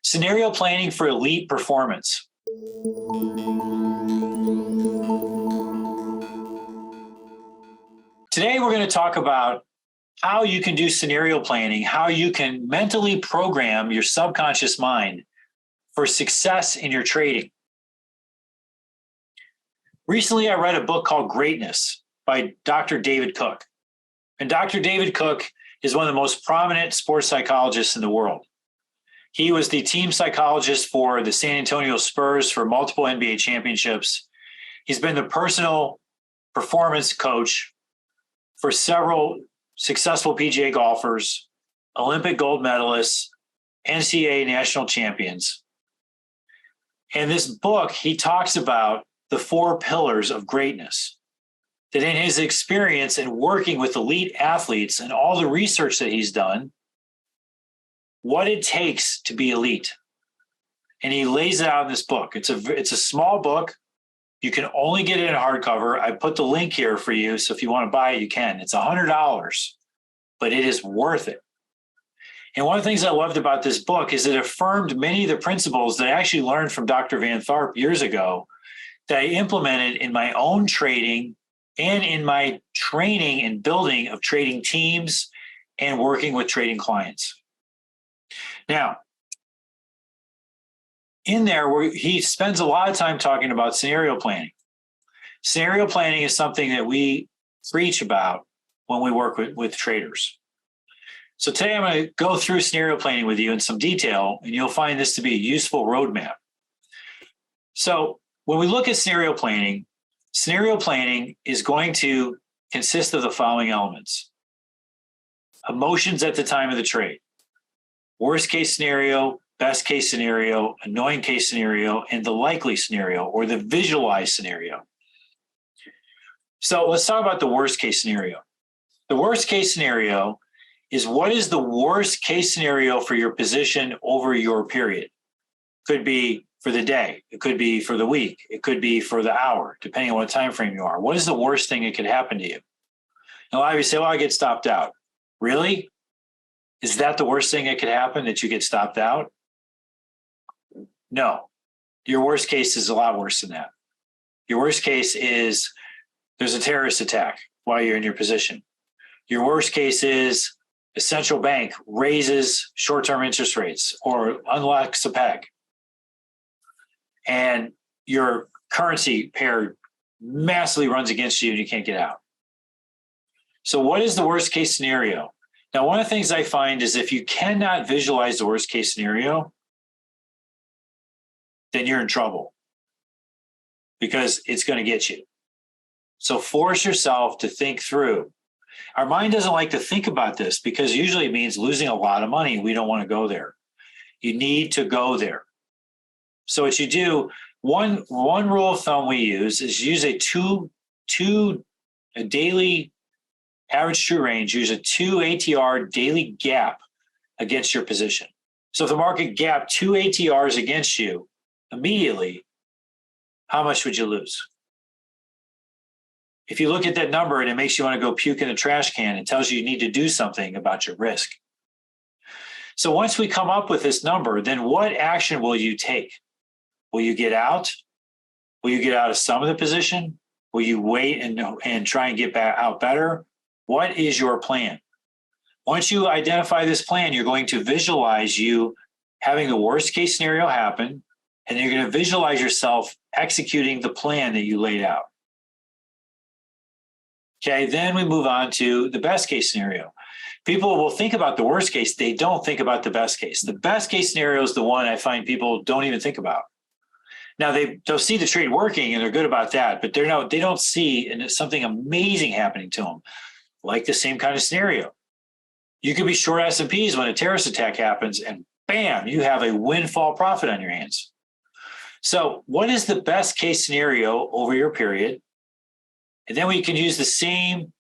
Scenario planning for elite performance. Today, we're going to talk about how you can do scenario planning, how you can mentally program your subconscious mind for success in your trading. Recently, I read a book called Greatness by Dr. David Cook. And Dr. David Cook is one of the most prominent sports psychologists in the world. He was the team psychologist for the San Antonio Spurs for multiple NBA championships. He's been the personal performance coach for several successful PGA golfers, Olympic gold medalists, NCAA national champions. In this book, he talks about the 4 pillars of greatness. That in his experience in working with elite athletes and all the research that he's done, what it takes to be elite. And he lays it out in this book. It's a small book. You can only get it in hardcover. I put the link here for you, so if you want to buy it, you can. It's $100, but it is worth it. And one of the things I loved about this book is it affirmed many of the principles that I actually learned from Dr. Van Tharp years ago that I implemented in my own trading and in my training and building of trading teams and working with trading clients. Now, in there, he spends a lot of time talking about scenario planning. Scenario planning is something that we preach about when we work with traders. So today I'm going to go through scenario planning with you in some detail, and you'll find this to be a useful roadmap. So when we look at scenario planning is going to consist of the following elements: emotions at the time of the trade, worst case scenario, best case scenario, annoying case scenario, and the likely scenario or the visualized scenario. So let's talk about the worst case scenario. The worst case scenario is what is the worst case scenario for your position over your period. Could be for the day, it could be for the week, it could be for the hour, depending on what time frame you are. What is the worst thing that could happen to you? And a lot of you say, well, I get stopped out. Really? Is that the worst thing that could happen, that you get stopped out? No. Your worst case is a lot worse than that. Your worst case is there's a terrorist attack while you're in your position. Your worst case is a central bank raises short-term interest rates or unlocks a peg, and your currency pair massively runs against you and you can't get out. So what is the worst case scenario? Now, one of the things I find is if you cannot visualize the worst case scenario, then you're in trouble because it's going to get you. So force yourself to think through. Our mind doesn't like to think about this because usually it means losing a lot of money. We don't want to go there. You need to go there. So what you do, one rule of thumb we use is use a daily average true range, use a 2 ATR daily gap against your position. So if the market gapped 2 ATRs against you immediately, how much would you lose? If you look at that number and it makes you want to go puke in a trash can, it tells you need to do something about your risk. So once we come up with this number, then what action will you take? Will you get out? Will you get out of some of the position? Will you wait and try and get back out better? What is your plan? Once you identify this plan, you're going to visualize you having the worst case scenario happen, and you're going to visualize yourself executing the plan that you laid out. Okay, then we move on to the best case scenario. People will think about the worst case. They don't think about the best case. The best case scenario is the one I find people don't even think about. Now, they'll see the trade working and they're good about that, but they don't see something amazing happening to them, like the same kind of scenario. You could be short S&Ps when a terrorist attack happens and bam, you have a windfall profit on your hands. So what is the best case scenario over your period? And then we can use the same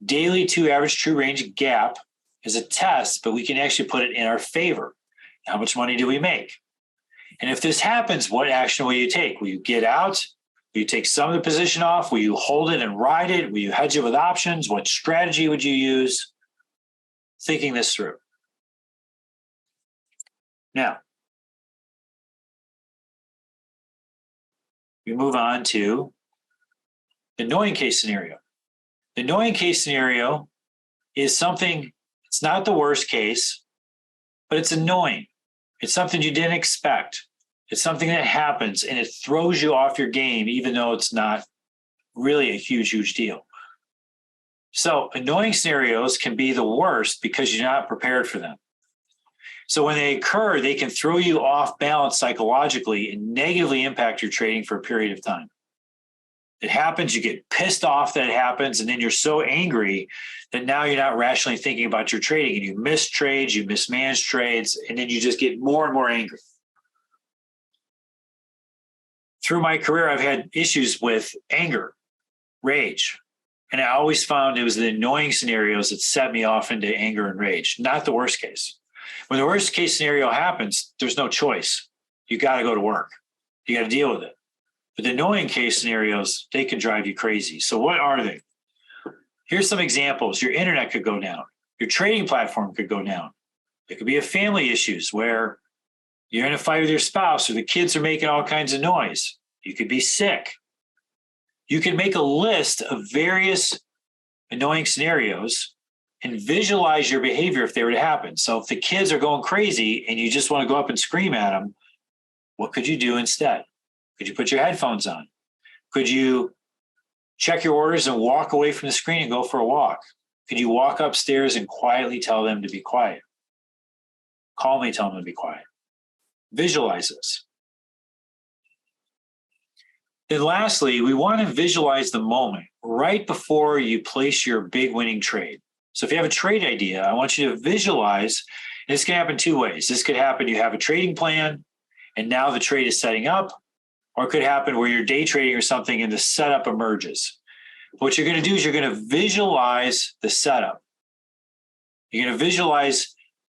daily 2 average true range gap as a test, but we can actually put it in our favor. How much money do we make? And if this happens, what action will you take? Will you get out? Will you take some of the position off? Will you hold it and ride it? Will you hedge it with options? What strategy would you use? Thinking this through. Now, we move on to the annoying case scenario. The annoying case scenario is something, it's not the worst case, but it's annoying. It's something you didn't expect. It's something that happens and it throws you off your game, even though it's not really a huge deal. So annoying scenarios can be the worst because you're not prepared for them. So when they occur, they can throw you off balance psychologically and negatively impact your trading for a period of time. It happens, you get pissed off that it happens, and then you're so angry that now you're not rationally thinking about your trading, and you miss trades, you mismanage trades, and then you just get more and more angry. Through my career, I've had issues with anger, rage, and I always found it was the annoying scenarios that set me off into anger and rage, not the worst case. When the worst case scenario happens, there's no choice. You got to go to work. You got to deal with it. But the annoying case scenarios, they can drive you crazy. So what are they? Here's some examples. Your internet could go down. Your trading platform could go down. It could be a family issues where you're in a fight with your spouse or the kids are making all kinds of noise. You could be sick. You can make a list of various annoying scenarios and visualize your behavior if they were to happen. So if the kids are going crazy and you just want to go up and scream at them, what could you do instead? Could you put your headphones on? Could you check your orders and walk away from the screen and go for a walk? Could you walk upstairs and quietly tell them to be quiet? Calmly tell them to be quiet. Visualize this. Then lastly, we want to visualize the moment right before you place your big winning trade. So if you have a trade idea, I want you to visualize, and this can happen two ways. This could happen, you have a trading plan, and now the trade is setting up, or it could happen where you're day trading or something and the setup emerges. What you're going to do is you're going to visualize the setup. You're going to visualize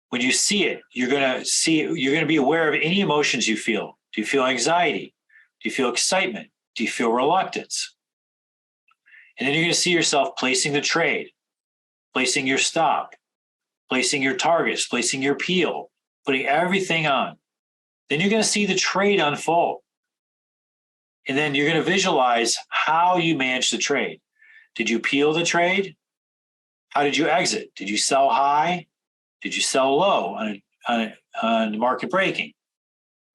when you see it, you're going to be aware of any emotions you feel. Do you feel anxiety? Do you feel excitement? Do you feel reluctance? And then you're going to see yourself placing the trade, placing your stop, placing your targets, placing your peel, putting everything on. Then you're going to see the trade unfold. And then you're going to visualize how you managed the trade. Did you peel the trade? How did you exit? Did you sell high? Did you sell low on market breaking?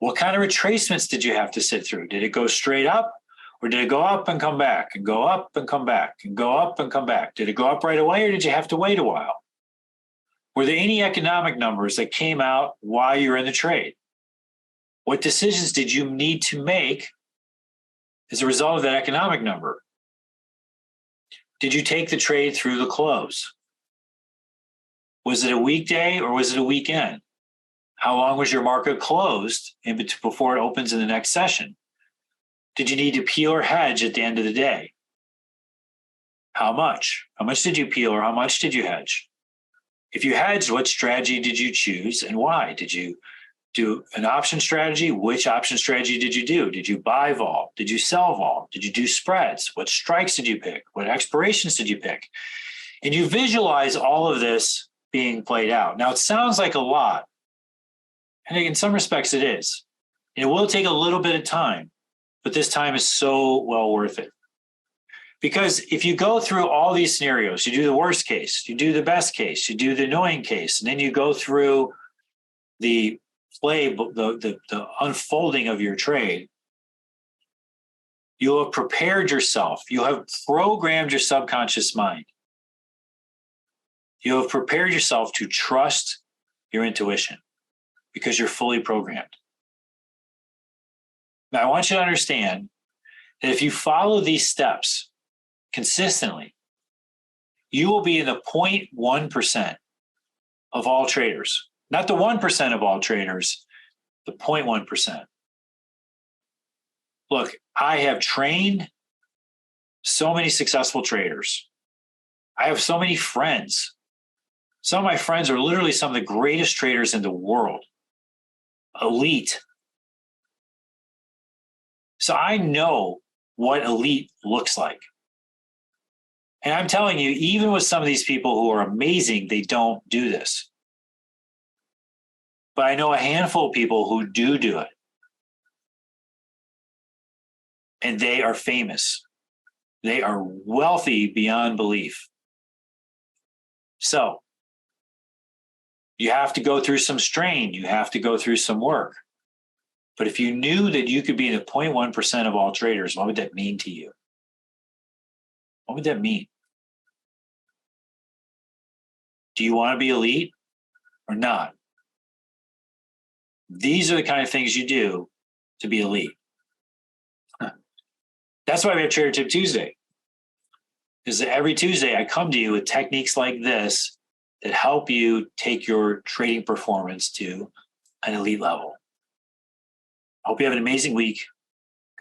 What kind of retracements did you have to sit through? Did it go straight up, or did it go up and come back and go up and come back and go up and come back? Did it go up right away, or did you have to wait a while? Were there any economic numbers that came out while you were in the trade? What decisions did you need to make as a result of that economic number? Did you take the trade through the close? Was it a weekday or was it a weekend? How long was your market closed before it opens in the next session? Did you need to peel or hedge at the end of the day? How much? How much did you peel or how much did you hedge? If you hedged, what strategy did you choose and why? Did you do an option strategy? Which option strategy did you do? Did you buy vol? Did you sell vol? Did you do spreads? What strikes did you pick? What expirations did you pick? And you visualize all of this being played out. Now, it sounds like a lot, and in some respects it is. And it will take a little bit of time, but this time is so well worth it. Because if you go through all these scenarios, you do the worst case, you do the best case, you do the annoying case, and then you go through the unfolding of your trade, you'll have prepared yourself. You'll have programmed your subconscious mind. You'll have prepared yourself to trust your intuition because you're fully programmed. Now, I want you to understand that if you follow these steps consistently, you will be in the 0.1% of all traders. Not the 1% of all traders, the 0.1%. Look, I have trained so many successful traders. I have so many friends. Some of my friends are literally some of the greatest traders in the world. Elite. So I know what elite looks like. And I'm telling you, even with some of these people who are amazing, they don't do this. But I know a handful of people who do it. and they are famous. They are wealthy beyond belief. So you have to go through some strain. You have to go through some work. But if you knew that you could be in the 0.1% of all traders, what would that mean to you? What would that mean? Do you want to be elite or not? These are the kind of things you do to be elite. That's why we have Trader Tip Tuesday. Because every Tuesday I come to you with techniques like this that help you take your trading performance to an elite level. I hope you have an amazing week.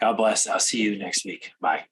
God bless. I'll see you next week. Bye.